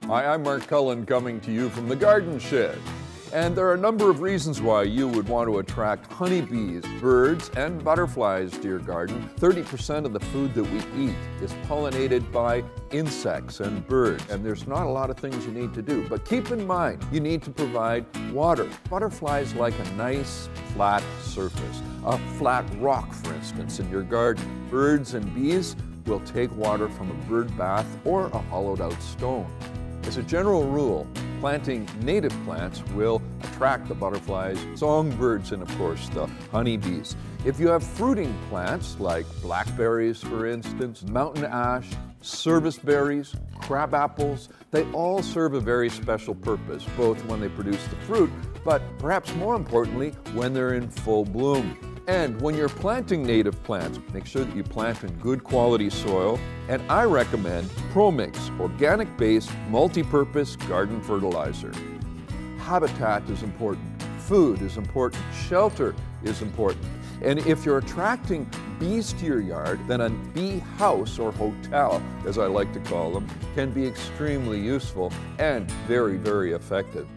Hi, I'm Mark Cullen coming to you from the Garden Shed. And there are a number of reasons why you would want to attract honeybees, birds, and butterflies to your garden. 30% of the food that we eat is pollinated by insects and birds, and there's not a lot of things you need to do. But keep in mind, you need to provide water. Butterflies like a nice flat surface, a flat rock, for instance, in your garden. Birds and bees will take water from a bird bath or a hollowed out stone. As a general rule, planting native plants will attract the butterflies, songbirds, and of course the honeybees. If you have fruiting plants like blackberries, for instance, mountain ash, service berries, crab apples, they all serve a very special purpose, both when they produce the fruit, but perhaps more importantly, when they're in full bloom. And when you're planting native plants, make sure that you plant in good quality soil. And I recommend ProMix, organic-based, multi-purpose garden fertilizer. Habitat is important, food is important, shelter is important. And if you're attracting bees to your yard, then a bee house or hotel, as I like to call them, can be extremely useful and very, very effective.